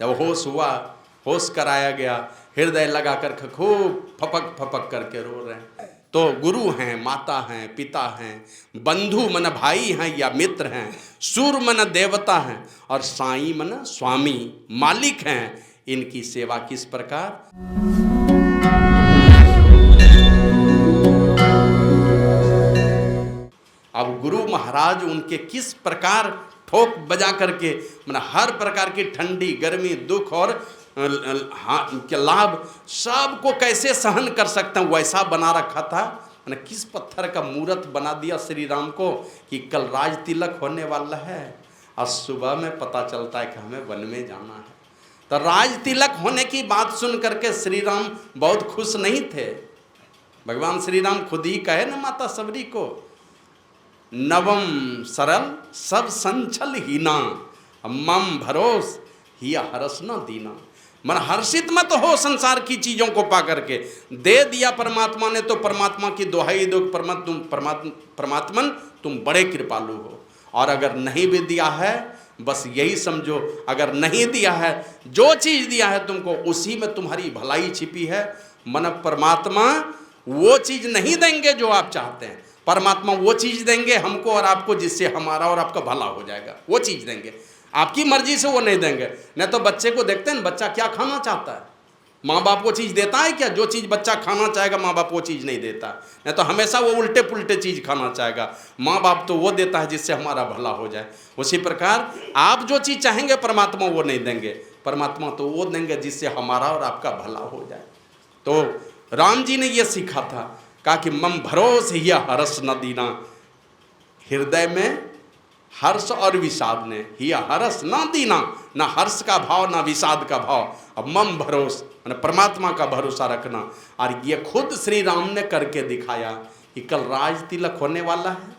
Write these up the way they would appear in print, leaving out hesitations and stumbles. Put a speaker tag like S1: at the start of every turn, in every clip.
S1: जब होश हुआ, होश कराया गया, हृदय लगा कर खूब फपक फपक करके रो रहे हैं। तो गुरु हैं, माता हैं, पिता हैं, बंधु मन भाई हैं या मित्र हैं, सूर मन देवता हैं और साईं मन स्वामी मालिक हैं। इनकी सेवा किस प्रकार? अब गुरु महाराज उनके किस प्रकार ठोक बजा करके हर प्रकार की ठंडी गर्मी दुख और के लाभ सबको कैसे सहन कर सकते हैं वैसा बना रखा था। किस पत्थर का मूर्त बना दिया श्री राम को कि कल राज तिलक होने वाला है और सुबह में पता चलता है कि हमें वन में जाना है। तो राज तिलक होने की बात सुन करके श्री राम बहुत खुश नहीं थे। भगवान श्री राम खुद ही कहे ना माता सबरी को, नवम सरल सब संचल हीना, मम भरोस ही हरस न दीना। हर्षित मत हो संसार की चीजों को पा करके। दे दिया परमात्मा ने तो परमात्मा की दुहाई दो, परमात्मन तुम बड़े कृपालु हो। और अगर नहीं भी दिया है बस यही समझो, अगर नहीं दिया है, जो चीज दिया है तुमको उसी में तुम्हारी भलाई छिपी है। परमात्मा वो चीज नहीं देंगे जो आप चाहते हैं, परमात्मा वो चीज देंगे हमको और आपको जिससे हमारा और आपका भला हो जाएगा। वो चीज देंगे, आपकी मर्जी से वो नहीं देंगे। नहीं तो बच्चे को देखते हैं, बच्चा क्या खाना चाहता है, माँ बाप वो चीज़ देता है क्या? जो चीज़ बच्चा खाना चाहेगा माँ बाप वो चीज़ नहीं देता। नहीं तो हमेशा वो उल्टे पुल्टे चीज़ खाना चाहेगा। माँ बाप तो वो देता है जिससे हमारा भला हो जाए। उसी प्रकार आप जो चीज़ चाहेंगे परमात्मा वो नहीं देंगे, परमात्मा तो वो देंगे जिससे हमारा और आपका भला हो जाए। तो राम जी ने ये सीखा था, कहा कि मम भरोस ही हरस न दीना। हृदय में हर्ष और विषाद ने, ही हरस न दीना, ना हर्ष का भाव ना विषाद का भाव। अब मम भरोस परमात्मा का भरोसा रखना। और ये खुद श्री राम ने करके दिखाया कि कल राज तिलक होने वाला है।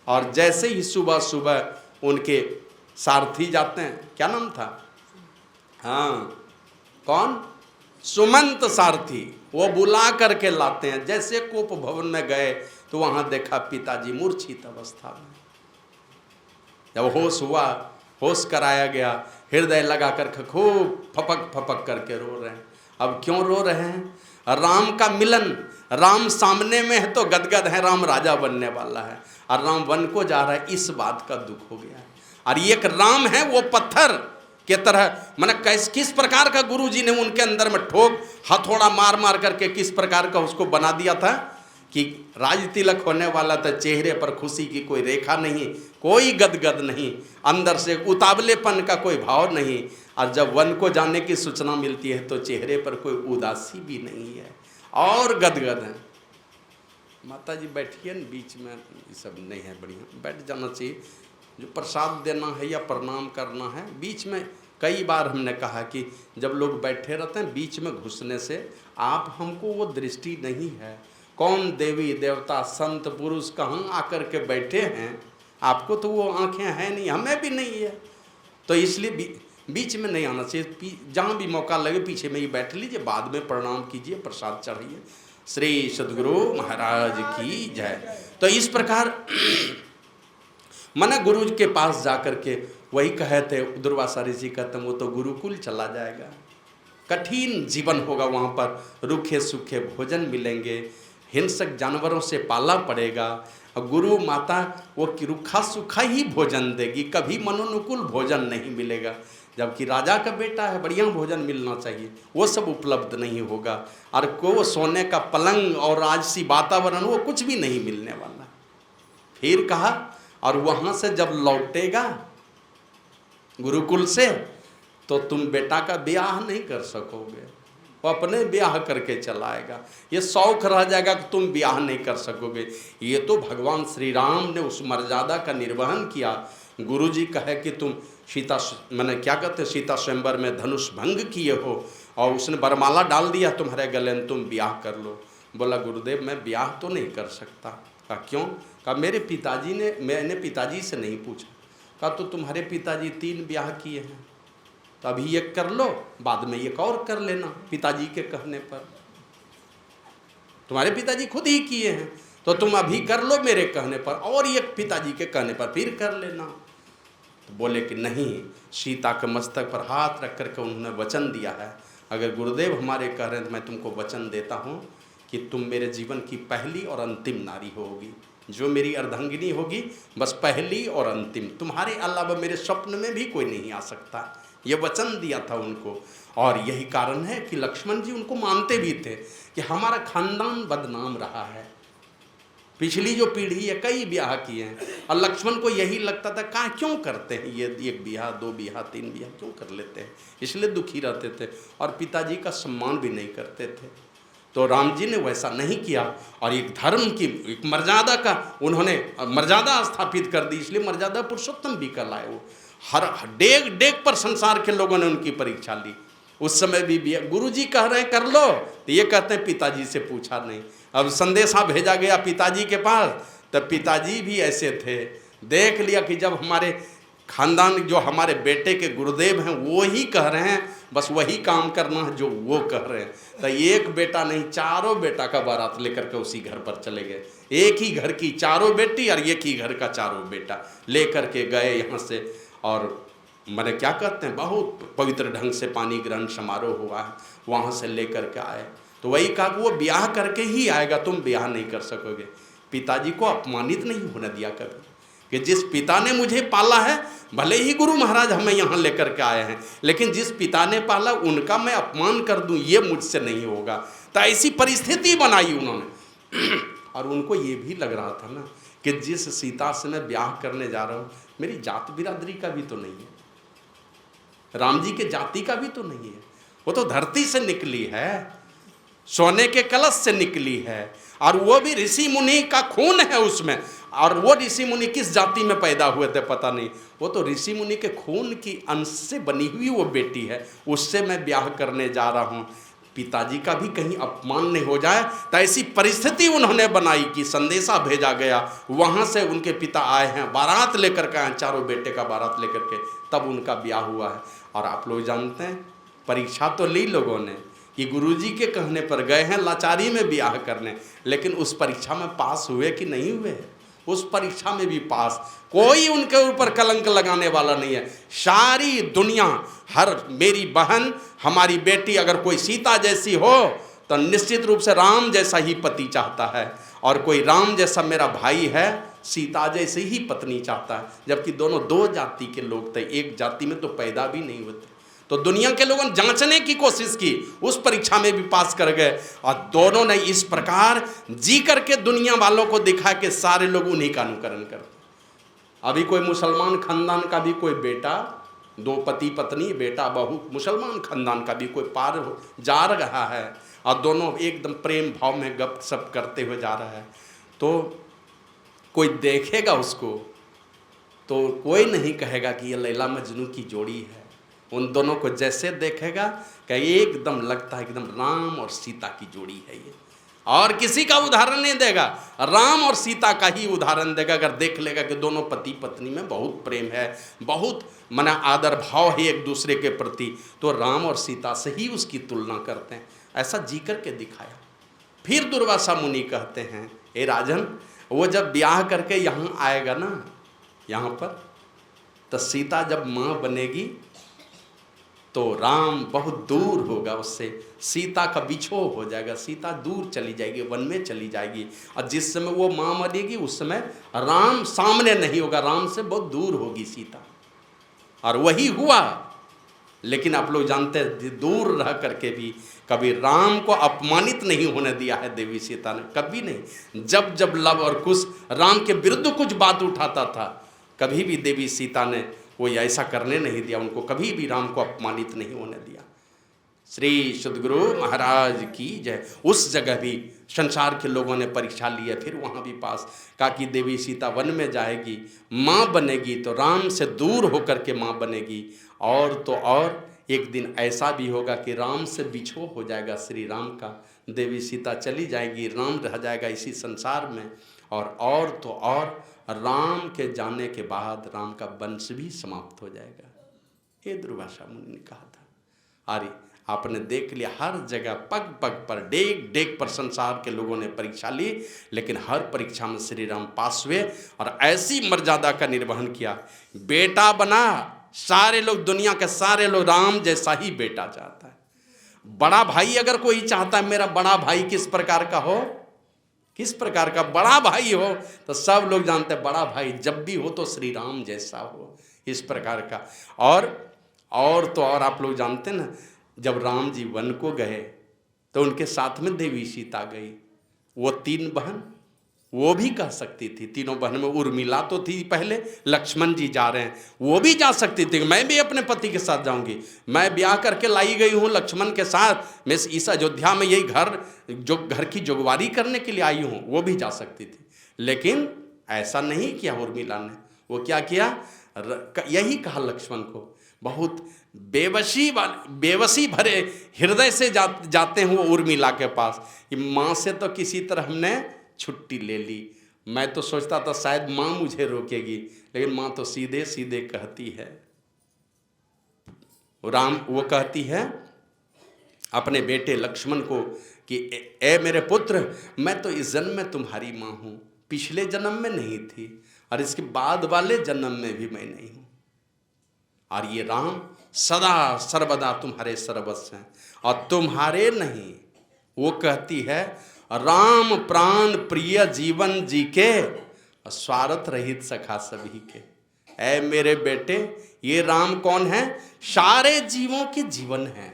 S1: और जैसे ही सुबह सुबह उनके सारथी जाते हैं, क्या नाम था? हाँ, कौन? सुमंत सारथी, वो बुला करके लाते हैं। जैसे कोप भवन में गए तो वहां देखा पिताजी मूर्छित अवस्था में। जब होश हुआ, होश कराया गया, हृदय लगा कर खूब फपक फपक करके रो रहे हैं। अब क्यों रो रहे हैं? राम का मिलन, राम सामने में है तो गदगद है, राम राजा बनने वाला है और राम वन को जा रहा है, इस बात का दुख हो गया है। और ये एक राम है वो पत्थर के तरह, किस प्रकार का गुरु जी ने उनके अंदर में ठोक हथौड़ा मार मार करके किस प्रकार का उसको बना दिया था कि राज तिलक होने वाला था। चेहरे पर खुशी की कोई रेखा नहीं, कोई गदगद नहीं, अंदर से उतावलेपन का कोई भाव नहीं। और जब वन को जाने की सूचना मिलती है तो चेहरे पर कोई उदासी भी नहीं है और गदगद है। माता जी बैठिए न बीच में, ये सब नहीं है, बढ़िया बैठ जाना चाहिए। जो प्रसाद देना है या प्रणाम करना है बीच में, कई बार हमने कहा कि जब लोग बैठे रहते हैं बीच में घुसने से आप हमको वो दृष्टि नहीं है। कौन देवी देवता संत पुरुष कहाँ आकर के बैठे हैं, आपको तो वो आंखें हैं नहीं, हमें भी नहीं है। तो इसलिए बीच में नहीं आना चाहिए। जहाँ भी मौका लगे पीछे में ही बैठ लीजिए, बाद में प्रणाम कीजिए, प्रसाद चढ़ाइए। श्री सद्गुरु महाराज की जय। तो इस प्रकार गुरु के पास जाकर के वही कहे थे, दुर्वासा ऋषि कहते वो तो गुरुकुल चला जाएगा, कठिन जीवन होगा, वहाँ पर रूखे सूखे भोजन मिलेंगे, हिंसक जानवरों से पाला पड़ेगा। और गुरु माता वो रूखा सूखा ही भोजन देगी, कभी मनोनुकूल भोजन नहीं मिलेगा। जबकि राजा का बेटा है, बढ़िया भोजन मिलना चाहिए, वो सब उपलब्ध नहीं होगा। और को सोने का पलंग और राजसी वातावरण वो कुछ भी नहीं मिलने वाला। फिर कहा और वहाँ से जब लौटेगा गुरुकुल से तो तुम बेटा का ब्याह नहीं कर सकोगे, वो अपने ब्याह करके चलाएगा। ये शौक रह जाएगा कि तुम ब्याह नहीं कर सकोगे। ये तो भगवान श्री राम ने उस मर्यादा का निर्वहन किया। गुरु जी कहे कि तुम सीता क्या कहते, सीता स्वयंवर में धनुष भंग किए हो और उसने बरमाला डाल दिया तुम्हारे गले में, तुम ब्याह कर लो। बोला गुरुदेव मैं ब्याह तो नहीं कर सकता। कहा क्यों? कहा मेरे पिताजी ने, मैंने पिताजी से नहीं पूछा। कहा तो तुम्हारे पिताजी 3 ब्याह किए हैं, तो अभी एक कर लो, बाद में एक और कर लेना। पिताजी के कहने पर, तुम्हारे पिताजी खुद ही किए हैं तो तुम अभी कर लो मेरे कहने पर, और एक पिताजी के कहने पर फिर कर लेना। तो बोले कि नहीं, सीता के मस्तक पर हाथ रख करके उन्होंने वचन दिया है, अगर गुरुदेव हमारे कह रहे हैं तो मैं तुमको वचन देता हूँ कि तुम मेरे जीवन की पहली और अंतिम नारी होगी, जो मेरी अर्धांगिनी होगी, बस पहली और अंतिम, तुम्हारे अलावा मेरे स्वप्न में भी कोई नहीं आ सकता। ये वचन दिया था उनको। और यही कारण है कि लक्ष्मण जी उनको मानते भी थे कि हमारा खानदान बदनाम रहा है, पिछली जो पीढ़ी है कई ब्याह किए हैं, और लक्ष्मण को यही लगता था कहाँ क्यों करते हैं ये, एक ब्याह, दो ब्याह, तीन ब्याह क्यों कर लेते हैं, इसलिए दुखी रहते थे और पिताजी का सम्मान भी नहीं करते थे। तो राम जी ने वैसा नहीं किया और एक धर्म की, एक मर्यादा का उन्होंने मर्यादा स्थापित कर दी, इसलिए मर्यादा पुरुषोत्तम भी कहलाए वो। हर डेग डेग पर संसार के लोगों ने उनकी परीक्षा ली। उस समय भी गुरु जी कह रहे हैं कर लो, तो ये कहते हैं पिताजी से पूछा नहीं। अब संदेशा भेजा गया पिताजी के पास, तब पिताजी भी ऐसे थे, देख लिया कि जब हमारे खानदान जो हमारे बेटे के गुरुदेव हैं वो ही कह रहे हैं, बस वही काम करना है जो वो कह रहे हैं। तो एक बेटा नहीं, चारों बेटा का बारात लेकर के उसी घर पर चले गए। एक ही घर की चारों बेटी और एक ही घर का चारों बेटा लेकर के गए यहाँ से। और मैंने क्या कहते हैं, बहुत पवित्र ढंग से पानी ग्रहण समारोह हुआ है, वहाँ से लेकर के आए। तो वही कहा कि वो ब्याह करके ही आएगा, तुम ब्याह नहीं कर सकोगे। पिताजी को अपमानित नहीं होने दिया कभी, कि जिस पिता ने मुझे पाला है, भले ही गुरु महाराज हमें यहाँ लेकर के आए हैं, लेकिन जिस पिता ने पाला उनका मैं अपमान कर दूँ, ये मुझसे नहीं होगा। तो ऐसी परिस्थिति बनाई उन्होंने। और उनको ये भी लग रहा था ना कि जिस सीता से मैं ब्याह करने जा रहा हूँ, मेरी जात बिरादरी का भी तो नहीं है, राम जी के जाति का भी तो नहीं है, वो तो धरती से निकली है, सोने के कलश से निकली है, और वो भी ऋषि मुनि का खून है उसमें। और वो ऋषि मुनि किस जाति में पैदा हुए थे पता नहीं, वो तो ऋषि मुनि के खून की अंश से बनी हुई वो बेटी है, उससे मैं ब्याह करने जा रहा हूँ। पिताजी का भी कहीं अपमान नहीं हो जाए, तो ऐसी परिस्थिति उन्होंने बनाई कि संदेशा भेजा गया, वहाँ से उनके पिता आए हैं, बारात लेकर के आए, चारों बेटे का बारात लेकर के, तब उनका ब्याह हुआ है। और आप लोग जानते हैं, परीक्षा तो ली लोगों ने कि गुरुजी के कहने पर गए हैं लाचारी में ब्याह करने, लेकिन उस परीक्षा में पास हुए कि नहीं हुए? उस परीक्षा में भी पास, कोई उनके ऊपर कलंक लगाने वाला नहीं है। सारी दुनिया, हर मेरी बहन, हमारी बेटी अगर कोई सीता जैसी हो तो निश्चित रूप से राम जैसा ही पति चाहता है, और कोई राम जैसा मेरा भाई है सीता जैसे ही पत्नी चाहता है। जबकि दोनों दो जाति के लोग थे, एक जाति में तो पैदा भी नहीं होते। तो दुनिया के लोगों ने जांचने की कोशिश की, उस परीक्षा में भी पास कर गए, और दोनों ने इस प्रकार जी करके दुनिया वालों को दिखा कि सारे लोग उन्हीं का अनुकरण करते। अभी कोई मुसलमान खानदान का भी कोई बेटा, दो पति पत्नी, बेटा बहू, मुसलमान खानदान का भी कोई पार जा रहा है, और दोनों एकदम प्रेम भाव में गप सप करते हुए जा रहा है, तो कोई देखेगा उसको तो कोई नहीं कहेगा कि ये लैला मजनू की जोड़ी है। उन दोनों को जैसे देखेगा कि एकदम लगता है एकदम राम और सीता की जोड़ी है ये, और किसी का उदाहरण नहीं देगा, राम और सीता का ही उदाहरण देगा। अगर देख लेगा कि दोनों पति पत्नी में बहुत प्रेम है, बहुत मना आदर भाव है एक दूसरे के प्रति, तो राम और सीता से ही उसकी तुलना करते हैं। ऐसा जी करके दिखाया। फिर दुर्वासा मुनि कहते हैं, ए राजन, वो जब ब्याह करके यहाँ आएगा ना, यहाँ पर, तो सीता जब माँ बनेगी तो राम बहुत दूर होगा उससे, सीता का बिछोह हो जाएगा, सीता दूर चली जाएगी, वन में चली जाएगी, और जिस समय वो माँ बनेगी उस समय राम सामने नहीं होगा, राम से बहुत दूर होगी सीता। और वही हुआ। लेकिन आप लोग जानते हैं, दूर रह करके भी कभी राम को अपमानित नहीं होने दिया है देवी सीता ने, कभी नहीं। जब जब लव और कुश राम के विरुद्ध कुछ बात उठाता था, कभी भी देवी सीता ने वो ऐसा करने नहीं दिया, उनको कभी भी राम को अपमानित नहीं होने दिया। श्री सद्गुरु महाराज की जय। उस जगह भी संसार के लोगों ने परीक्षा ली है, फिर वहाँ भी पास कहा कि देवी सीता वन में जाएगी, माँ बनेगी तो राम से दूर होकर के माँ बनेगी, और तो और एक दिन ऐसा भी होगा कि राम से बिछोह हो जाएगा श्री राम का, देवी सीता चली जाएगी, राम रह जाएगा इसी संसार में, और तो और राम के जाने के बाद राम का वंश भी समाप्त हो जाएगा। ये दुर्वासा मुनि ने कहा था। अरे आपने देख लिया हर जगह पग पग पर डेग डेग पर संसार के लोगों ने परीक्षा ली, लेकिन हर परीक्षा में श्री राम पास हुए और ऐसी मर्यादा का निर्वहन किया। बेटा बना, सारे लोग, दुनिया के सारे लोग राम जैसा ही बेटा चाहता है। बड़ा भाई अगर कोई चाहता है मेरा बड़ा भाई किस प्रकार का हो, किस प्रकार का बड़ा भाई हो, तो सब लोग जानते हैं बड़ा भाई जब भी हो तो श्री राम जैसा हो, इस प्रकार का। और तो और आप लोग जानते हैं ना, जब राम जी वन को गए तो उनके साथ में देवी सीता गई। वो 3 बहन, वो भी कह सकती थी, तीनों बहन में उर्मिला तो थी पहले, लक्ष्मण जी जा रहे हैं, वो भी जा सकती थी मैं भी अपने पति के साथ जाऊंगी, मैं ब्याह करके लाई गई हूँ लक्ष्मण के साथ, मैं इस अयोध्या में यही घर की जुगवारी करने के लिए आई हूँ, वो भी जा सकती थी। लेकिन ऐसा नहीं किया उर्मिला ने। वो क्या किया, यही कहा लक्ष्मण को, बहुत बेबसी भरे हृदय से जाते हैं वो उर्मिला के पास कि माँ से तो किसी तरह हमने छुट्टी ले ली। मैं तो सोचता था शायद माँ मुझे रोकेगी, लेकिन माँ तो सीधे सीधे कहती है, वो कहती है अपने बेटे लक्ष्मण को कि ए मेरे पुत्र, मैं तो इस जन्म में तुम्हारी माँ हूँ, पिछले जन्म में नहीं थी और इसके बाद वाले जन्म में भी मैं नहीं हूँ, और ये राम सदा सर्वदा तुम्हारे सर्वस्व हैं और तुम्हारे नहीं। वो कहती है राम प्राण प्रिय जीवन जी के, स्वार्थ रहित सखा सभी के। ऐ मेरे बेटे, ये राम कौन है, सारे जीवों के जीवन हैं,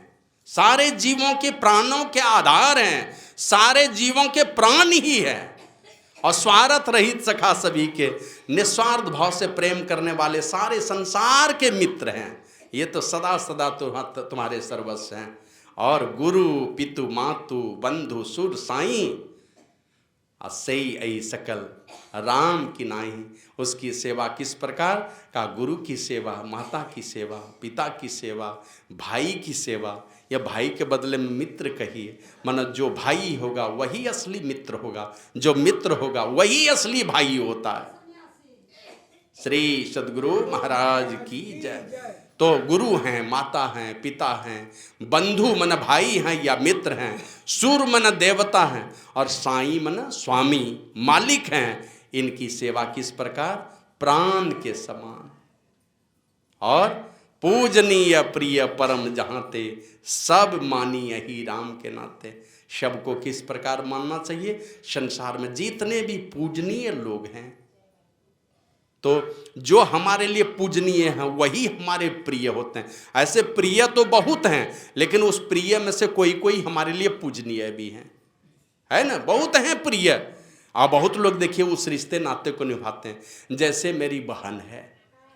S1: सारे जीवों के प्राणों के आधार हैं, सारे जीवों के प्राण ही है, और स्वार्थ रहित सखा सभी के, निस्वार्थ भाव से प्रेम करने वाले सारे संसार के मित्र हैं। ये तो सदा सदा तुम्हारे सर्वस्व हैं। और गुरु पितु मातु बंधु सुर साई, असई आई सकल राम की नाही। उसकी सेवा किस प्रकार का, गुरु की सेवा, माता की सेवा, पिता की सेवा, भाई की सेवा, या भाई के बदले में मित्र कहिए, माना जो भाई होगा वही असली मित्र होगा, जो मित्र होगा वही असली भाई होता है। श्री सद्गुरु महाराज की जय। तो गुरु हैं, माता हैं, पिता हैं, बंधु मन भाई हैं या मित्र हैं, सूर मन देवता हैं, और साईं मन स्वामी मालिक हैं। इनकी सेवा किस प्रकार, प्राण के समान। और पूजनीय प्रिय परम जहाँते, सब मानिए ही राम के नाते। सबको किस प्रकार मानना चाहिए, संसार में जितने भी पूजनीय लोग हैं, तो जो हमारे लिए पूजनीय हैं वही हमारे प्रिय होते हैं। ऐसे प्रिय तो बहुत हैं, लेकिन उस प्रिय में से कोई कोई हमारे लिए पूजनीय भी हैं, है ना, बहुत हैं प्रिय। और बहुत लोग देखिए उस रिश्ते नाते को निभाते हैं। जैसे मेरी बहन है,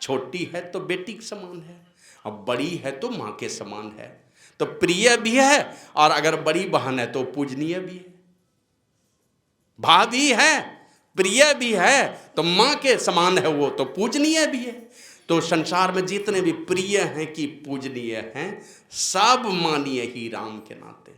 S1: छोटी है तो बेटी के समान है, और बड़ी है तो माँ के समान है, तो प्रिय भी है, और अगर बड़ी बहन है तो पूजनीय भी है, भाभी है प्रिय भी है, तो माँ के समान है वो तो पूजनीय भी है। तो संसार में जितने भी प्रिय हैं कि पूजनीय हैं, सब मानिए ही राम के नाते।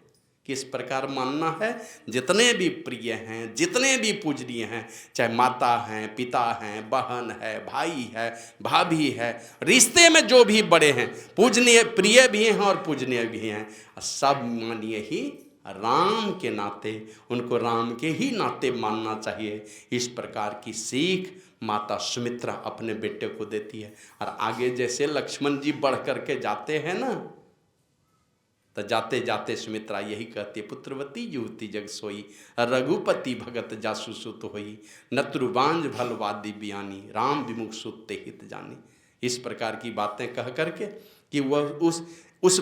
S1: किस प्रकार मानना है, जितने भी प्रिय हैं, जितने भी पूजनीय हैं, चाहे माता हैं, पिता हैं, बहन है, भाई है, भाभी है, रिश्ते में जो भी बड़े हैं, पूजनीय प्रिय भी हैं और पूजनीय भी हैं, सब मानिए ही राम के नाते, उनको राम के ही नाते मानना चाहिए। इस प्रकार की सीख माता सुमित्रा अपने बेटे को देती है। और आगे जैसे लक्ष्मण जी बढ़ करके जाते हैं ना, तो जाते जाते सुमित्रा यही कहती है, पुत्रवती युवती जग सोई, रघुपति भगत जासु सुत होई, नतुरबांझ भल वादी बियानी, राम विमुख सुत ते हित जानी। इस प्रकार की बातें कह करके कि वह उस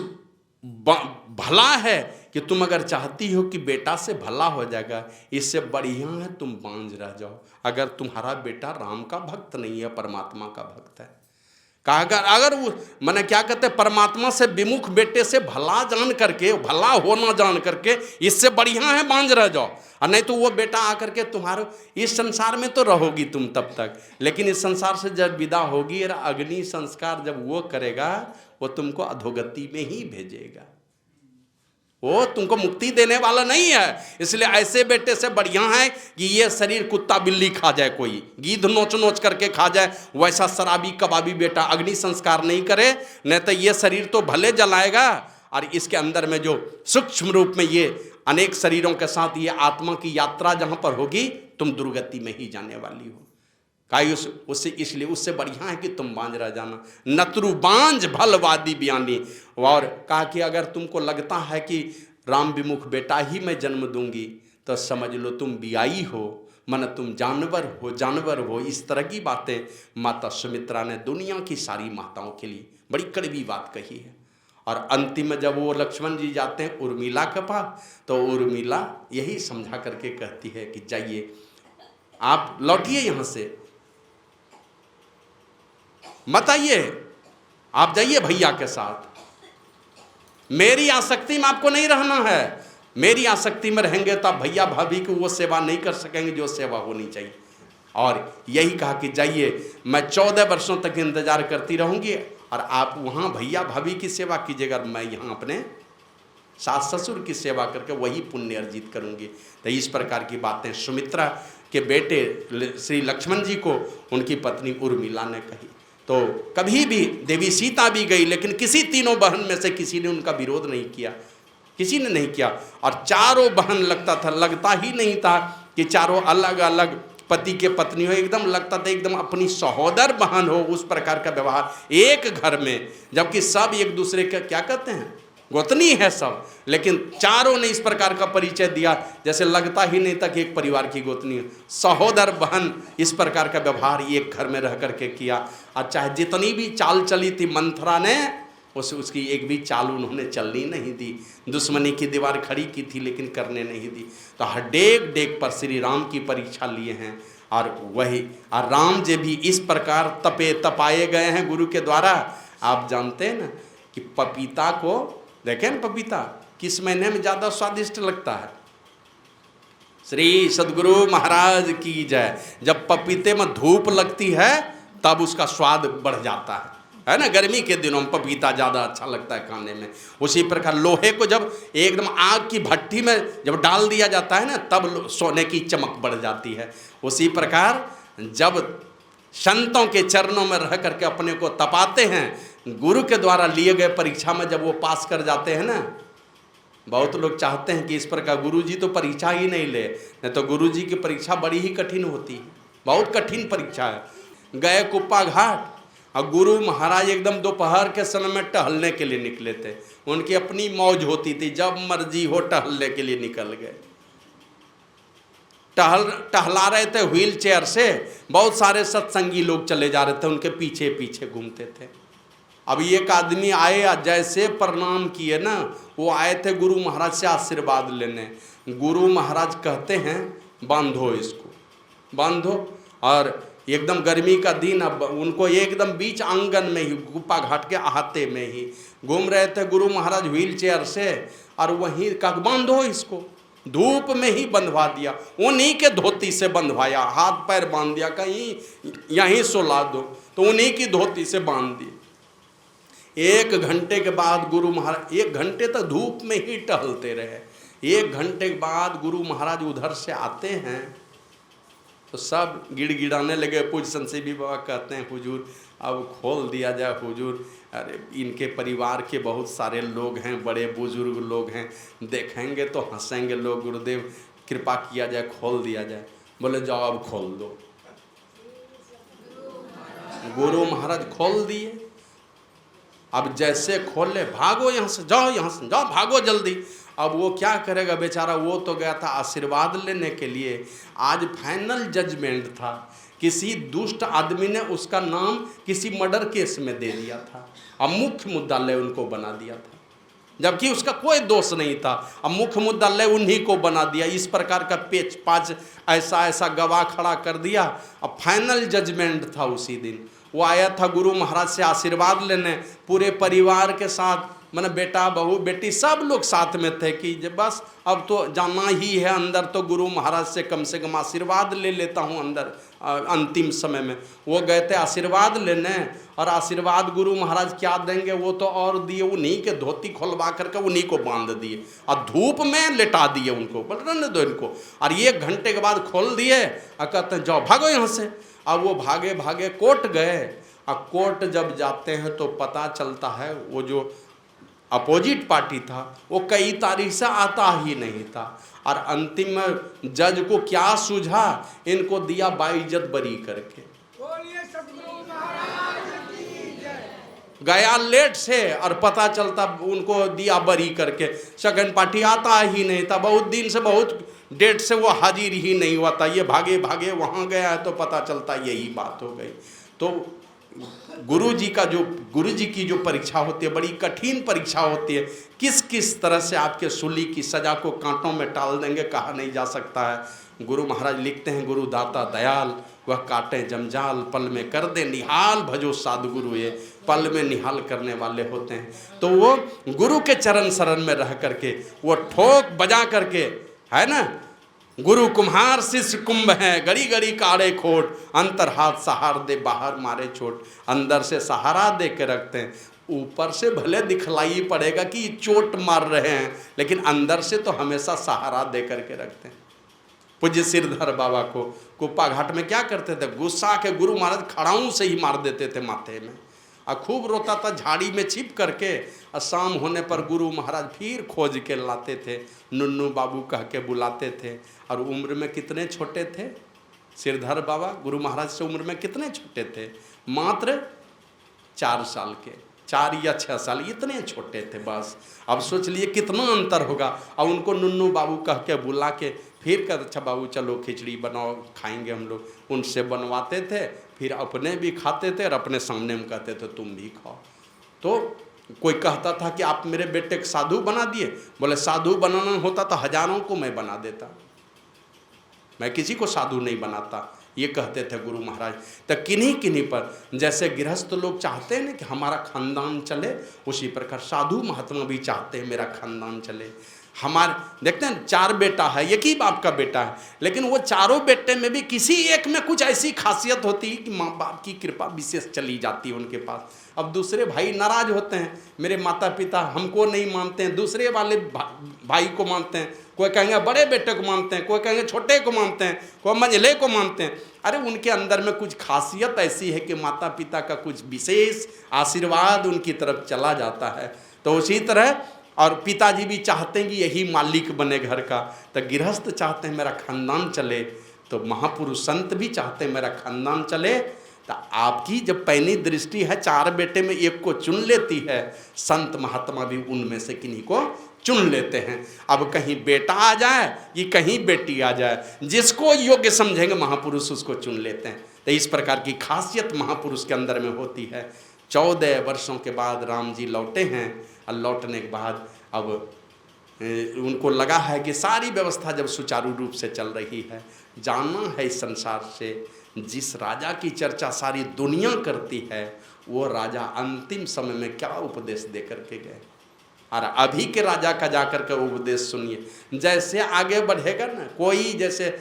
S1: भला है कि तुम अगर चाहती हो कि बेटा से भला हो जाएगा, इससे बढ़िया है तुम बांझ रह जाओ, अगर तुम्हारा बेटा राम का भक्त नहीं है, परमात्मा का भक्त है। कहा अगर वो मैंने क्या कहते हैं, परमात्मा से विमुख बेटे से भला जान करके, भला होना जान करके, इससे बढ़िया है बांझ रह जाओ। और नहीं तो वो बेटा आकर के तुम्हारे इस संसार में तो रहोगी तुम तब तक, लेकिन इस संसार से जब विदा होगी, अग्नि संस्कार जब वो करेगा, वो तुमको अधोगति में ही भेजेगा, वो तुमको मुक्ति देने वाला नहीं है। इसलिए ऐसे बेटे से बढ़िया है कि ये शरीर कुत्ता बिल्ली खा जाए, कोई गीध नोच नोच करके खा जाए, वैसा शराबी कबाबी बेटा अग्नि संस्कार नहीं करे, नहीं तो ये शरीर तो भले जलाएगा और इसके अंदर में जो सूक्ष्म रूप में ये अनेक शरीरों के साथ ये आत्मा की यात्रा जहाँ पर होगी, तुम दुर्गति में ही जाने वाली हो। काई उससे इसलिए उससे बढ़िया है कि तुम बांझ रह जाना, नतरु बांझ भलवादी बयानी। और कहा कि अगर तुमको लगता है कि राम विमुख बेटा ही मैं जन्म दूंगी तो समझ लो तुम बियाई हो, मन तुम जानवर हो, जानवर हो। इस तरह की बातें माता सुमित्रा ने दुनिया की सारी माताओं के लिए बड़ी कड़वी बात कही है। और अंतिम में जब वो लक्ष्मण जी जाते हैं उर्मिला के पास, तो उर्मिला यही समझा करके कहती है कि जाइए, आप लौटिए यहाँ से, मत आइए, आप जाइए भैया के साथ, मेरी आसक्ति में आपको नहीं रहना है। मेरी आसक्ति में रहेंगे तो आप भैया भाभी की वो सेवा नहीं कर सकेंगे जो सेवा होनी चाहिए। और यही कहा कि जाइए, मैं 14 वर्षों तक इंतजार करती रहूंगी और आप वहाँ भैया भाभी की सेवा कीजिएगा, मैं यहाँ अपने सास ससुर की सेवा करके वही पुण्य अर्जित करूंगी। तो इस प्रकार की बातें सुमित्रा के बेटे श्री लक्ष्मण जी को उनकी पत्नी उर्मिला ने कही। तो कभी भी देवी सीता भी गई, लेकिन किसी तीनों बहन में से किसी ने उनका विरोध नहीं किया, किसी ने नहीं किया। और चारों बहन लगता ही नहीं था कि चारों अलग अलग पति के पत्नी हो, एकदम लगता था एकदम अपनी सहोदर बहन हो। उस प्रकार का व्यवहार एक घर में, जबकि सब एक दूसरे का क्या कहते हैं, गोतनी है सब, लेकिन चारों ने इस प्रकार का परिचय दिया जैसे लगता ही नहीं था कि एक परिवार की गोतनी है, सहोदर बहन। इस प्रकार का व्यवहार एक घर में रह करके किया। और चाहे जितनी भी चाल चली थी मंथरा ने, उसकी एक भी चाल उन्होंने चलनी नहीं दी। दुश्मनी की दीवार खड़ी की थी लेकिन करने नहीं दी। तो हर डेग डेग पर श्री राम की परीक्षा लिए हैं। और वही और राम जी भी इस प्रकार तपाए गए हैं गुरु के द्वारा। आप जानते हैं ना कि पपीता को देखें ना, पपीता किस महीने में ज़्यादा स्वादिष्ट लगता है? श्री सद्गुरु महाराज की जय। जब पपीते में धूप लगती है तब उसका स्वाद बढ़ जाता है ना। गर्मी के दिनों में पपीता ज़्यादा अच्छा लगता है खाने में। उसी प्रकार लोहे को जब एकदम आग की भट्टी में जब डाल दिया जाता है ना, तब सोने की चमक बढ़ जाती है। उसी प्रकार जब संतों के चरणों में रह करके अपने को तपाते हैं, गुरु के द्वारा लिए गए परीक्षा में जब वो पास कर जाते हैं ना, बहुत लोग चाहते हैं कि इस प्रकार गुरु जी तो परीक्षा ही नहीं ले, नहीं तो गुरु जी की परीक्षा बड़ी ही कठिन होती है, बहुत कठिन परीक्षा है। गए कुप्पा घाट और गुरु महाराज एकदम दोपहर के समय में टहलने के लिए निकले थे। उनकी अपनी मौज होती थी, जब मर्जी हो टहलने के लिए निकल गए। टहला रहे थे व्हील चेयर से, बहुत सारे सत्संगी लोग चले जा रहे थे, उनके पीछे पीछे घूमते थे। अब एक आदमी आए, जैसे प्रणाम किए ना, वो आए थे गुरु महाराज से आशीर्वाद लेने। गुरु महाराज कहते हैं बांधो इसको, बांधो। और एकदम गर्मी का दिन, अब उनको एकदम बीच आंगन में ही गुप्पा घाट के अहाते में ही घूम रहे थे गुरु महाराज व्हील चेयर से, और वहीं का बांधो इसको, धूप में ही बंधवा दिया। उन्हीं के धोती से बंधवाया, हाथ पैर बांध दिया, कहीं यहीं सुला दो, तो उन्हीं की धोती से बांध दी। 1 घंटे के बाद गुरु महाराज 1 घंटे तक धूप में ही टहलते रहे। 1 घंटे के बाद गुरु महाराज उधर से आते हैं तो सब गिड़गिड़ाने लगे। पूज्य संसीवी बाबा कहते हैं हुजूर अब खोल दिया जाए हुजूर, अरे इनके परिवार के बहुत सारे लोग हैं, बड़े बुजुर्ग लोग हैं, देखेंगे तो हंसेंगे लोग, गुरुदेव कृपा किया जाए, खोल दिया जाए। बोले जाओ अब खोल दो। गुरु महाराज खोल दिए। अब जैसे खोले, भागो यहाँ से, जाओ यहाँ से, जाओ भागो जल्दी। अब वो क्या करेगा बेचारा, वो तो गया था आशीर्वाद लेने के लिए। आज फाइनल जजमेंट था, किसी दुष्ट आदमी ने उसका नाम किसी मर्डर केस में दे दिया था, अब मुख्य मुद्दालय उनको बना दिया था, जबकि उसका कोई दोष नहीं था। अब मुख्य मुद्दालय उन्हीं को बना दिया। इस प्रकार का पेच पाँच ऐसा गवाह खड़ा कर दिया। अब फाइनल जजमेंट था उसी दिन। वो आया था गुरु महाराज से आशीर्वाद लेने, पूरे परिवार के साथ, मैंने बेटा बहू बेटी सब लोग साथ में थे कि बस अब तो जाना ही है अंदर, तो गुरु महाराज से कम आशीर्वाद ले लेता हूँ अंदर अंतिम समय में। वो गए थे आशीर्वाद लेने, और आशीर्वाद गुरु महाराज क्या देंगे वो तो और दिए, उन्हीं के धोती खोलवा करके उन्हीं को बांध दिए और धूप में लेटा दिए उनको, बोल रहे दो इनको। और 1 घंटे के बाद खोल दिए और कहते हैं जाओ भागो यहाँ से। अब वो भागे भागे कोर्ट गए, और कोर्ट जब जाते हैं तो पता चलता है वो जो अपोजिट पार्टी था, वो कई तारीख से आता ही नहीं था। और अंतिम में जज को क्या सूझा, इनको दिया बाइज्जत बरी करके। गया लेट से और पता चलता उनको दिया बरी करके। सेकंड पार्टी आता ही नहीं था, बहुत दिन से, बहुत डेट से वो हाजिर ही नहीं हुआ था। ये भागे भागे वहाँ गया है तो पता चलता यही बात हो गई। तो गुरु जी की जो परीक्षा होती है, बड़ी कठिन परीक्षा होती है। किस किस तरह से आपके सूली की सजा को कांटों में टाल देंगे कहा नहीं जा सकता है। गुरु महाराज लिखते हैं, गुरु दाता दयाल वह काटे जंजाल, पल में कर दे निहाल, भजो साधु गुरु ये पल में निहाल करने वाले होते हैं। तो वो गुरु के चरण शरण में रह करके वो ठोक बजा करके, है ना, गुरु कुम्हार शिष्य कुंभ है, गड़ी गड़ी काड़े खोट, अंतर हाथ सहार दे बाहर मारे चोट। अंदर से सहारा दे के रखते हैं, ऊपर से भले दिखलाई पड़ेगा कि चोट मार रहे हैं, लेकिन अंदर से तो हमेशा सहारा दे करके रखते हैं। पूज्य सिरधर बाबा को कुप्पा घाट में क्या करते थे, गुस्सा के गुरु महाराज खड़ाऊं से ही मार देते थे माथे में, और खूब रोता था झाड़ी में छिप करके। और शाम होने पर गुरु महाराज फिर खोज के लाते थे, नुन्नू बाबू कह के बुलाते थे। और उम्र में कितने छोटे थे सिरधर बाबा, गुरु महाराज से उम्र में कितने छोटे थे, मात्र 4 साल के, 4 या 6 साल, इतने छोटे थे बस। अब सोच लिए कितना अंतर होगा। और उनको नुन्नू बाबू कह के बुला के फिर कहते, अच्छा बाबू चलो खिचड़ी बनाओ खाएंगे हम लोग। उनसे बनवाते थे, फिर अपने भी खाते थे और अपने सामने में कहते थे तुम भी खाओ। तो कोई कहता था कि आप मेरे बेटे को साधु बना दिए, बोले साधु बनाना होता तो हजारों को मैं बना देता, मैं किसी को साधु नहीं बनाता, ये कहते थे गुरु महाराज। तो किन्हीं किन्हीं पर, जैसे गृहस्थ लोग चाहते हैं ना कि हमारा खानदान चले, उसी प्रकार साधु महात्मा भी चाहते हैं मेरा खानदान चले। हमारे देखते हैं 4 बेटा है, एक ही बाप का बेटा है, लेकिन वो चारों बेटे में भी किसी एक में कुछ ऐसी खासियत होती है कि माँ बाप की कृपा विशेष चली जाती है उनके पास। अब दूसरे भाई नाराज होते हैं, मेरे माता पिता हमको नहीं मानते हैं, दूसरे वाले भाई को मानते हैं, कोई कहेंगे बड़े बेटे को मानते हैं, कोई कहेंगे छोटे को मानते हैं, कोई मंझले को मानते हैं। अरे उनके अंदर में कुछ खासियत ऐसी है कि माता पिता का कुछ विशेष आशीर्वाद उनकी तरफ चला जाता है। तो उसी तरह और पिताजी भी चाहते हैं कि यही मालिक बने घर का, तो गृहस्थ चाहते हैं मेरा खानदान चले, तो महापुरुष संत भी चाहते हैं मेरा खानदान चले। तो आपकी जब पैनी दृष्टि है 4 बेटे में एक को चुन लेती है, संत महात्मा भी उनमें से किन्हीं को चुन लेते हैं। अब कहीं बेटा आ जाए कि कहीं बेटी आ जाए, जिसको योग्य समझेंगे महापुरुष उसको चुन लेते हैं। तो इस प्रकार की खासियत महापुरुष के अंदर में होती है। 14 वर्षों के बाद राम जी लौटे हैं, और लौटने के बाद अब उनको लगा है कि सारी व्यवस्था जब सुचारू रूप से चल रही है, जानना है इस संसार से जिस राजा की चर्चा सारी दुनिया करती है, वो राजा अंतिम समय में क्या उपदेश दे करके गए। और अभी के राजा का जाकर के उपदेश सुनिए। जैसे आगे बढ़ेगा ना कोई, जैसे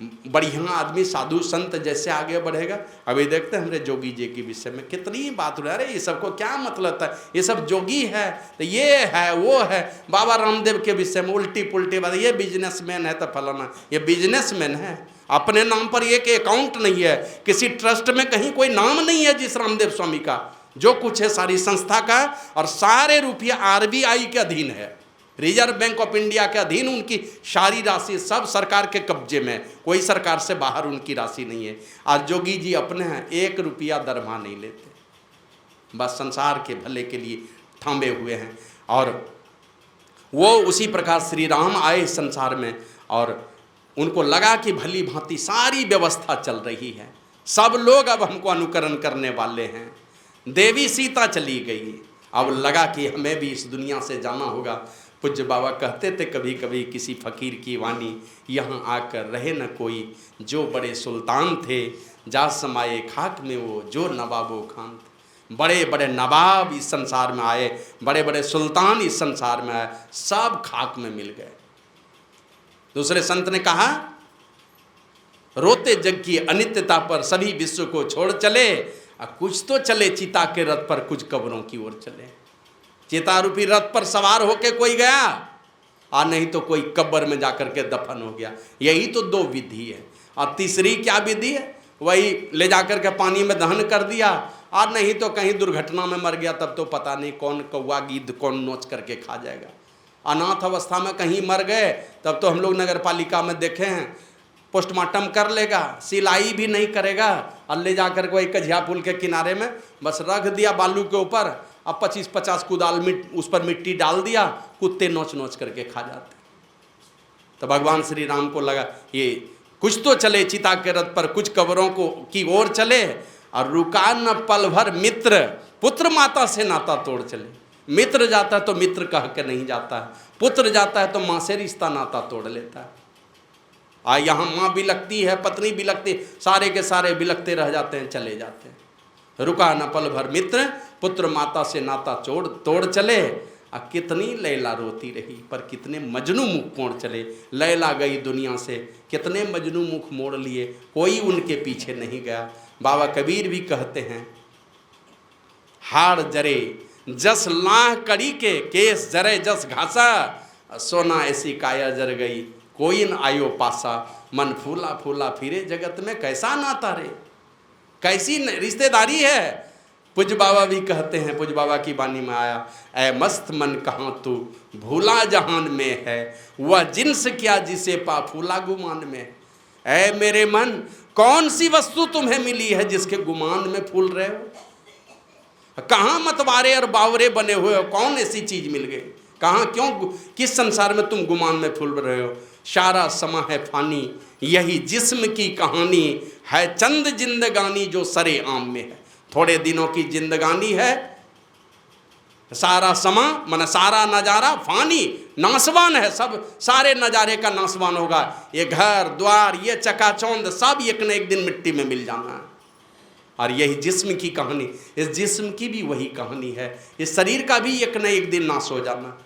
S1: बढ़िया आदमी साधु संत जैसे आगे बढ़ेगा, अभी देखते हैं हमारे जोगी जी के विषय में कितनी बात हो रही है। अरे ये सबको क्या मतलब था, ये सब जोगी है तो ये है वो है। बाबा रामदेव के विषय में उल्टी पुल्टी बात, ये बिजनेसमैन है तो फलाना, ये बिजनेसमैन है, अपने नाम पर एक अकाउंट नहीं है, किसी ट्रस्ट में कहीं कोई नाम नहीं है जिस रामदेव स्वामी का। जो कुछ है सारी संस्था का, और सारे रुपये RBI के अधीन है, रिजर्व बैंक ऑफ इंडिया के अधीन उनकी सारी राशि, सब सरकार के कब्जे में, कोई सरकार से बाहर उनकी राशि नहीं है। आज जोगी जी अपने हैं, 1 रुपया दरमाहा नहीं लेते, बस संसार के भले के लिए थामे हुए हैं। और वो उसी प्रकार श्री राम आए संसार में, और उनको लगा कि भली भांति सारी व्यवस्था चल रही है, सब लोग अब हमको अनुकरण करने वाले हैं। देवी सीता चली गई, अब लगा कि हमें भी इस दुनिया से जाना होगा। पूज्य बाबा कहते थे कभी कभी किसी फकीर की वाणी, यहाँ आकर रहे न कोई, जो बड़े सुल्तान थे जा समाये खाक में वो, जो नवाबो खान थे। बड़े बड़े नवाब इस संसार में आए, बड़े बड़े सुल्तान इस संसार में आए, सब खाक में मिल गए। दूसरे संत ने कहा, रोते जग की अनित्यता पर सभी विश्व को छोड़ चले, कुछ तो चले चिता के रथ पर, कुछ कब्रों की ओर चले। चिता रूपी रथ पर सवार होके कोई गया, और नहीं तो कोई कब्र में जाकर के दफन हो गया। यही तो 2 विधि है। और तीसरी क्या विधि है, वही ले जाकर के पानी में दहन कर दिया, और नहीं तो कहीं दुर्घटना में मर गया, तब तो पता नहीं कौन कौवा गिद्ध कौन नोच करके खा जाएगा। अनाथ अवस्था में कहीं मर गए, तब तो हम लोग नगर पालिका में देखे हैं, पोस्टमार्टम कर लेगा, सिलाई भी नहीं करेगा, और ले जाकर कोई कझिया पुल के किनारे में बस रख दिया बालू के ऊपर, अब 25-50 कुदाल उस पर मिट्टी डाल दिया, कुत्ते नोच नोच करके खा जाते। तो भगवान श्री राम को लगा ये कुछ तो चले चिता के रथ पर, कुछ कब्रों को की ओर चले, और रुका न पल भर मित्र, पुत्र माता से नाता तोड़ चले। मित्र जाता है तो मित्र कह के नहीं जाता है, पुत्र जाता है तो माँ से रिश्ता नाता तोड़ लेता है। यहाँ माँ बिलखती है, पत्नी बिलखती, सारे के सारे बिलखते रह जाते हैं, चले जाते हैं। रुका न पल भर मित्र, पुत्र माता से नाता तोड़ चले। कितनी लैला रोती रही, पर कितने मजनू मुख मोड़ चले। लैला गई दुनिया से, कितने मजनू मुख मोड़ लिए, कोई उनके पीछे नहीं गया। बाबा कबीर भी कहते हैं, हाड़ जरे जस लाह कड़ी के, केस जरे जस घासा, सोना ऐसी काया जर गई, कोई न आयो पासा। मन फूला फूला फिरे जगत में, कैसा नाता रे, कैसी रिश्तेदारी है। पूज्य बाबा भी कहते हैं, पूज्य बाबा की वाणी में आया, ऐ मस्त मन कहाँ तू भूला जहान में है, वह जिन्स क्या जिसे पा फूला गुमान में। ऐ मेरे मन, कौन सी वस्तु तुम्हें मिली है जिसके गुमान में फूल रहे हो? कहाँ मतवारे और बावरे बने हुए हो, कौन ऐसी चीज मिल गई? कहाँ, क्यों, किस संसार में तुम गुमान में फूल रहे हो? सारा समा है फानी, यही जिस्म की कहानी है, चंद जिंदगानी जो सरे आम में है। थोड़े दिनों की जिंदगानी है, सारा समा मन सारा नजारा फानी, नासवान है, सब सारे नजारे का नासवान होगा। ये घर द्वार, ये चकाचौंध, सब एक न एक दिन मिट्टी में मिल जाना है। और यही जिस्म की कहानी, इस जिस्म की भी वही कहानी है, इस शरीर का भी एक न एक दिन नाश हो जाना।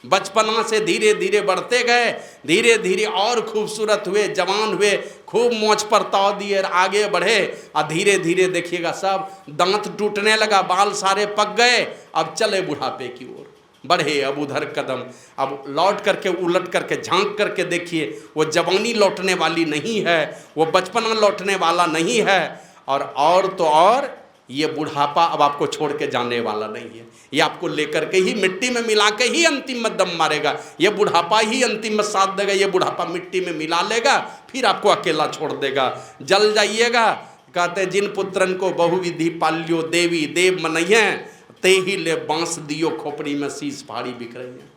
S1: बचपना से धीरे धीरे बढ़ते गए, धीरे धीरे और खूबसूरत हुए, जवान हुए, खूब मोछ पर ताव दिए, आगे बढ़े, और धीरे धीरे देखिएगा सब दांत टूटने लगा, बाल सारे पक गए, अब चले बुढ़ापे की ओर बढ़े। अब उधर कदम, अब लौट करके उलट करके झांक करके देखिए, वो जवानी लौटने वाली नहीं है, वो बचपना लौटने वाला नहीं है, और तो और ये बुढ़ापा अब आपको छोड़ के जाने वाला नहीं है। ये आपको लेकर के ही मिट्टी में मिला के ही अंतिम में दम मारेगा। ये बुढ़ापा ही अंतिम में साथ देगा। ये बुढ़ापा मिट्टी में मिला लेगा, फिर आपको अकेला छोड़ देगा, जल जाइएगा। कहते जिन पुत्रन को बहुविधि पाल्यो, देवी देव मनइये, ते ही ले बांस दियो खोपड़ी में शीश फाड़ी बिखरइये।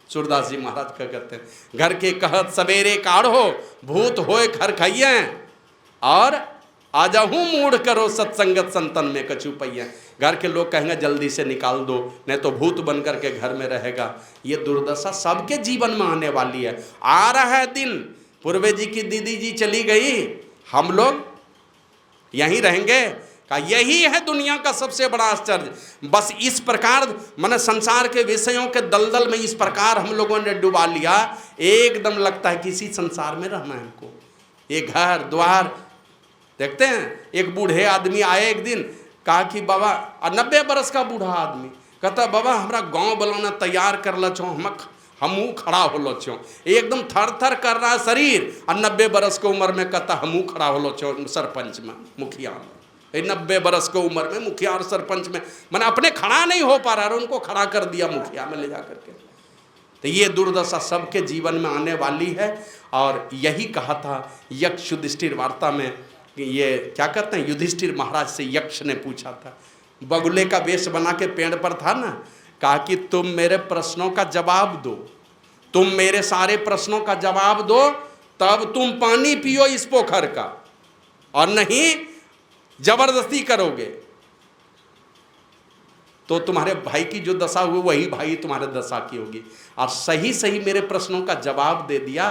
S1: सूरदास जी महाराज क्या कहते हैं, घर के कहत सवेरे काढ़ो, भूत होए घर खाइए, और आजाहू मूढ़ करो सत्संगत संतन में कछु पहिया। घर के लोग कहेंगे जल्दी से निकाल दो, नहीं तो भूत बन करके घर में रहेगा। ये दुर्दशा सबके जीवन में आने वाली है। आ रहा है दिन, पूर्वे जी की दीदी जी चली गई, हम लोग यहीं रहेंगे का? यही है दुनिया का सबसे बड़ा आश्चर्य। बस इस प्रकार मैंने संसार के विषयों के दलदल में इस प्रकार हम लोगों ने डुबा लिया, एकदम लगता है किसी संसार में रहना है हमको। ये घर द्वार देखते हैं। एक बूढ़े आदमी आए एक दिन, कहा कि बाबा, 90 बरस का बूढ़ा आदमी कहता, बाबा हमरा गांव बनाना तैयार कर लो छो, हमू खड़ा हो लो छो, एकदम थर थर कर रहा है शरीर। और 90 बरस की उम्र में कहता हमू खड़ा हो लो छो सरपंच में, मुखिया में। 90 बरस की उम्र में मुखिया और सरपंच में, मैंने अपने खड़ा नहीं हो पा रहा, उनको खड़ा कर दिया मुखिया में ले जा करके। तो ये दुर्दशा सबके जीवन में आने वाली है। और यही कहा था यक्ष युधिष्ठिर वार्ता में, ये क्या कहते हैं, युधिष्ठिर महाराज से यक्ष ने पूछा था, बगुले का वेश बना के पेड़ पर था ना, कहा कि तुम मेरे प्रश्नों का जवाब दो, तुम मेरे सारे प्रश्नों का जवाब दो, तब तुम पानी पियो इस पोखर का, और नहीं जबरदस्ती करोगे तो तुम्हारे भाई की जो दशा हुई वही भाई तुम्हारे दशा की होगी। और सही सही मेरे प्रश्नों का जवाब दे दिया,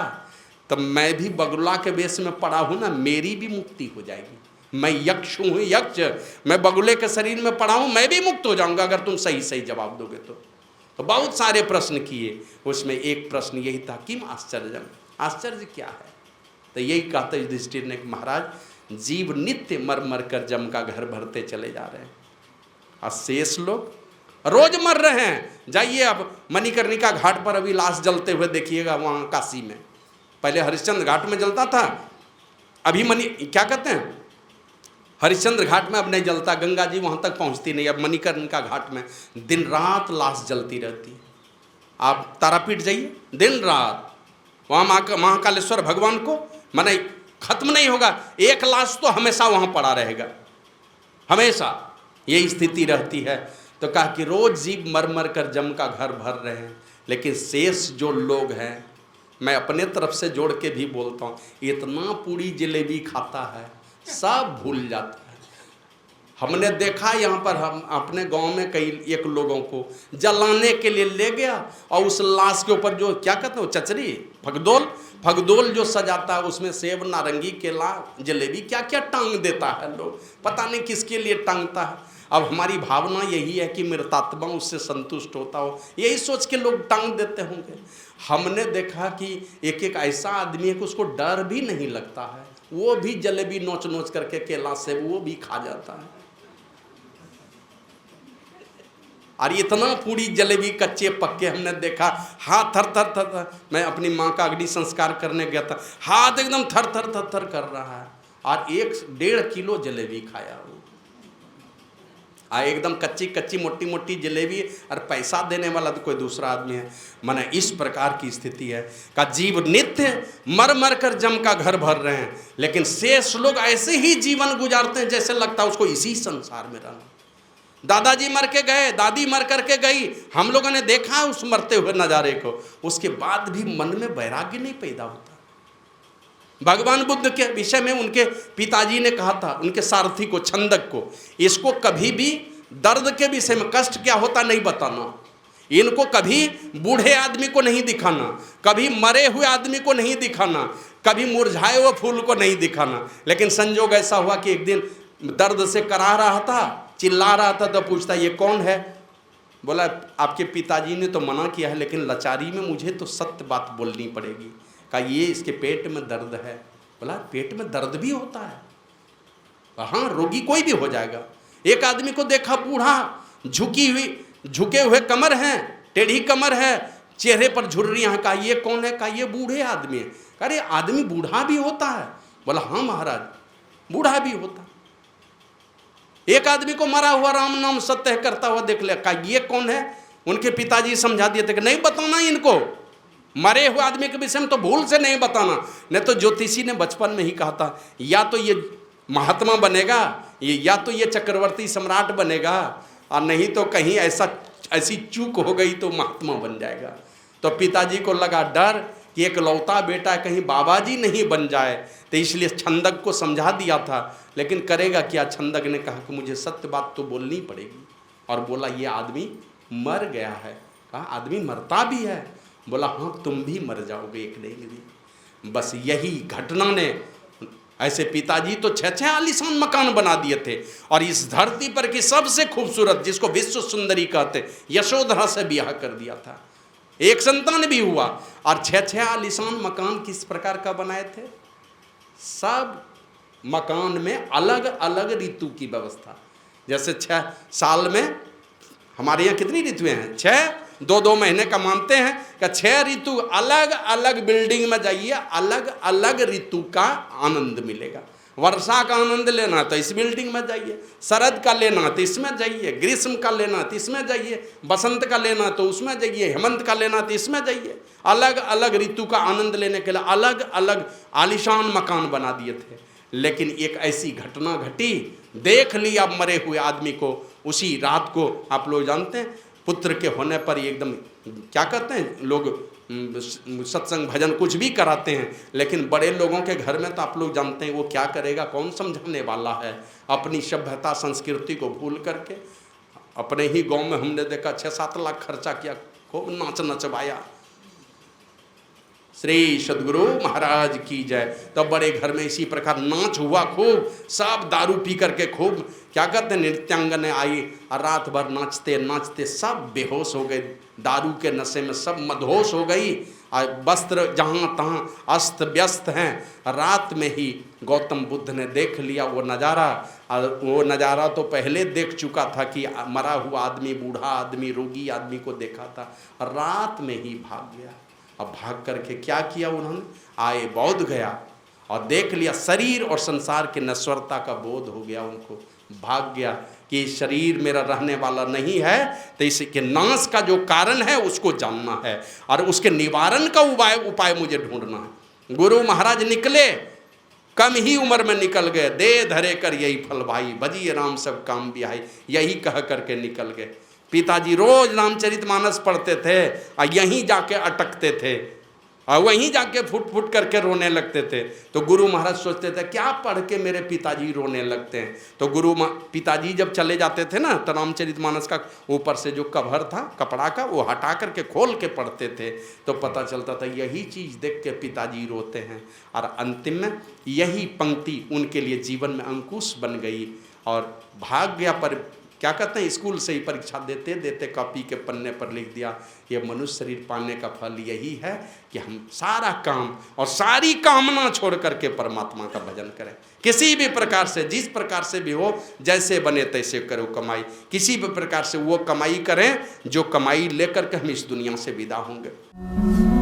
S1: तब मैं भी बगुला के वेश में पड़ा हूं ना, मेरी भी मुक्ति हो जाएगी। मैं यक्ष हूं, यक्ष, मैं बगुले के शरीर में पड़ा हूं, मैं भी मुक्त हो जाऊंगा अगर तुम सही सही जवाब दोगे तो बहुत सारे प्रश्न किए, उसमें एक प्रश्न यही था, किम आश्चर्य, आश्चर्य क्या है? तो यही कहते युधिष्ठिर ने, महाराज जीव नित्य मर मर कर जम का घर भरते चले जा रहे हैं, और शेष लोग रोज मर रहे हैं। जाइए अब मणिकर्णिका घाट पर अभी लाश जलते हुए देखिएगा, वहाँ काशी में, पहले हरिश्चंद्र घाट में जलता था, अभी क्या कहते हैं, हरिश्चंद्र घाट में अब नहीं जलता, गंगा जी वहाँ तक पहुँचती नहीं, अब मणिकर्णिका घाट में दिन रात लाश जलती रहती है। आप तारापीठ जाइए, दिन रात वहाँ महाकालेश्वर भगवान को माने खत्म नहीं होगा, एक लाश तो हमेशा वहाँ पड़ा रहेगा, हमेशा यही स्थिति रहती है। तो कहा कि रोज जीव मर मर कर जम का घर भर रहे हैं, लेकिन शेष जो लोग हैं, मैं अपने तरफ से जोड़ के भी बोलता हूँ, इतना पूड़ी जलेबी खाता है सब भूल जाता है। हमने देखा यहाँ पर, हम अपने गांव में कई एक लोगों को जलाने के लिए ले गया और उस लाश के ऊपर जो क्या कहते हैं चचरी फगदोल जो सजाता है, उसमें सेब नारंगी केला जलेबी क्या क्या टांग देता है लोग, पता नहीं किसके लिए टांगता है। अब हमारी भावना यही है कि मृतात्मा उससे संतुष्ट होता हो, यही सोच के लोग टांग देते होंगे। हमने देखा कि एक एक ऐसा आदमी है कि उसको डर भी नहीं लगता है, वो भी जलेबी नोच नोच करके केला से वो भी खा जाता है। और इतना पूरी जलेबी कच्चे पक्के हमने देखा, हाथ थर थर थर थर। मैं अपनी माँ का अग्नि संस्कार करने गया था, हाथ एकदम थर थर थर थर कर रहा है, और 1-1.5 किलो जलेबी खाया वो, एकदम कच्ची कच्ची मोटी मोटी जलेबी, और पैसा देने वाला तो कोई दूसरा आदमी है। माने इस प्रकार की स्थिति है का जीव नित्य मर मर कर जम का घर भर रहे हैं, लेकिन शेष लोग ऐसे ही जीवन गुजारते हैं जैसे लगता है उसको इसी संसार में रहना। दादाजी मर के गए, दादी मर करके गई, हम लोगों ने देखा है उस मरते हुए नज़ारे को, उसके बाद भी मन में वैराग्य नहीं पैदा होता। भगवान बुद्ध के विषय में उनके पिताजी ने कहा था, उनके सारथी को, छंदक को, इसको कभी भी दर्द के विषय में, कष्ट क्या होता नहीं बताना, इनको कभी बूढ़े आदमी को नहीं दिखाना, कभी मरे हुए आदमी को नहीं दिखाना, कभी मुरझाए हुए फूल को नहीं दिखाना। लेकिन संजोग ऐसा हुआ कि एक दिन दर्द से करा रहा था, चिल्ला रहा था, तो पूछता ये कौन है? बोला आपके पिताजी ने तो मना किया है, लेकिन लाचारी में मुझे तो सत्य बात बोलनी पड़ेगी। कहा ये इसके पेट में दर्द है। बोला पेट में दर्द भी होता है? हाँ, रोगी कोई भी हो जाएगा। एक आदमी को देखा, बूढ़ा, झुके हुए कमर हैं, टेढ़ी कमर है, चेहरे पर झुर्रियां हैं। कहा ये कौन है? कहा ये बूढ़े आदमी है। अरे आदमी बूढ़ा भी होता है? बोला हाँ महाराज, बूढ़ा भी होता। एक आदमी को मरा हुआ राम नाम सत्य करता हुआ देख लिया। कहा ये कौन है? उनके पिताजी समझा दिए थे कि नहीं बताना इनको, मरे हुए आदमी के विषय में तो भूल से नहीं बताना। नहीं तो ज्योतिषी ने बचपन में ही कहा था, या तो ये महात्मा बनेगा, या तो ये चक्रवर्ती सम्राट बनेगा, और नहीं तो कहीं ऐसी चूक हो गई तो महात्मा बन जाएगा। तो पिताजी को लगा डर कि एक लौता बेटा कहीं बाबा जी नहीं बन जाए, तो इसलिए छंदक को समझा दिया था। लेकिन करेगा क्या? छंदक ने कहा कि मुझे सत्य बात तो बोलनी पड़ेगी, और बोला ये आदमी मर गया है। कहा आदमी मरता भी है? बोला हाँ तुम भी मर जाओगे एक नहीं दिन। बस यही घटना ने, ऐसे पिताजी तो 6 आलीशान मकान बना दिए थे, और इस धरती पर की सबसे खूबसूरत, जिसको विश्व सुंदरी कहते, यशोधरा से ब्याह कर दिया था, एक संतान भी हुआ, और 6 आलीशान मकान किस प्रकार का बनाए थे? सब मकान में अलग अलग ऋतु की व्यवस्था। जैसे 6 साल में हमारे यहाँ कितनी ऋतुएं हैं? 6, 2-2 महीने का मानते हैं कि 6 ऋतु अलग अलग बिल्डिंग में जाइए, अलग अलग ऋतु का आनंद मिलेगा। वर्षा का आनंद लेना तो इस बिल्डिंग में जाइए, शरद का लेना तो इसमें जाइए, ग्रीष्म का लेना तो इसमें जाइए, बसंत का लेना तो उसमें जाइए, हेमंत का लेना तो इसमें जाइए। अलग अलग ऋतु का आनंद लेने के लिए अलग अलग आलीशान मकान बना दिए थे। लेकिन एक ऐसी घटना घटी, देख लिया मरे हुए आदमी को उसी रात को। आप लोग जानते हैं पुत्र के होने पर एकदम क्या कहते हैं लोग, सत्संग भजन कुछ भी कराते हैं, लेकिन बड़े लोगों के घर में तो आप लोग जानते हैं वो क्या करेगा, कौन समझाने वाला है। अपनी सभ्यता संस्कृति को भूल करके, अपने ही गांव में हमने देखा 6-7 लाख खर्चा किया, खूब नाच नचवाया। श्री सदगुरु महाराज की जय। तो बड़े घर में इसी प्रकार नाच हुआ खूब, सब दारू पी करके खूब क्या कहते हैं नृत्यांगने आई, और रात भर नाचते नाचते सब बेहोश हो गए, दारू के नशे में सब मदहोश हो गई, और वस्त्र जहाँ तहाँ अस्त व्यस्त हैं। रात में ही गौतम बुद्ध ने देख लिया वो नज़ारा, और वो नज़ारा तो पहले देख चुका था कि मरा हुआ आदमी, बूढ़ा आदमी, रोगी आदमी को देखा था, रात में ही भाग गया। अब भाग करके क्या किया उन्होंने? आए बौद्ध गया, और देख लिया शरीर और संसार के नश्वरता का बोध हो गया उनको, भाग गया कि शरीर मेरा रहने वाला नहीं है, तो इसके नाश का जो कारण है उसको जानना है और उसके निवारण का उपाय मुझे ढूंढना है। गुरु महाराज निकले, कम ही उम्र में निकल गए, दे धरे कर यही फल भाई, भजिए राम सब काम बिहाई, यही कह करके निकल गए। पिताजी रोज रामचरितमानस पढ़ते थे और यहीं जाके अटकते थे और वहीं जाके फुट फुट करके रोने लगते थे। तो गुरु महाराज सोचते थे क्या पढ़ के मेरे पिताजी रोने लगते हैं। तो पिताजी जब चले जाते थे ना, तो रामचरितमानस का ऊपर से जो कवर था कपड़ा का, वो हटा करके खोल के पढ़ते थे, तो पता चलता था यही चीज़ देख के पिताजी रोते हैं। और अंतिम में यही पंक्ति उनके लिए जीवन में अंकुश बन गई और भाग गया। पर क्या कहते हैं, स्कूल से ही परीक्षा देते देते कॉपी के पन्ने पर लिख दिया, ये मनुष्य शरीर पाने का फल यही है कि हम सारा काम और सारी कामना छोड़ करके परमात्मा का भजन करें। किसी भी प्रकार से, जिस प्रकार से भी हो, जैसे बने तैसे करो कमाई, किसी भी प्रकार से वो कमाई करें जो कमाई लेकर के हम इस दुनिया से विदा होंगे।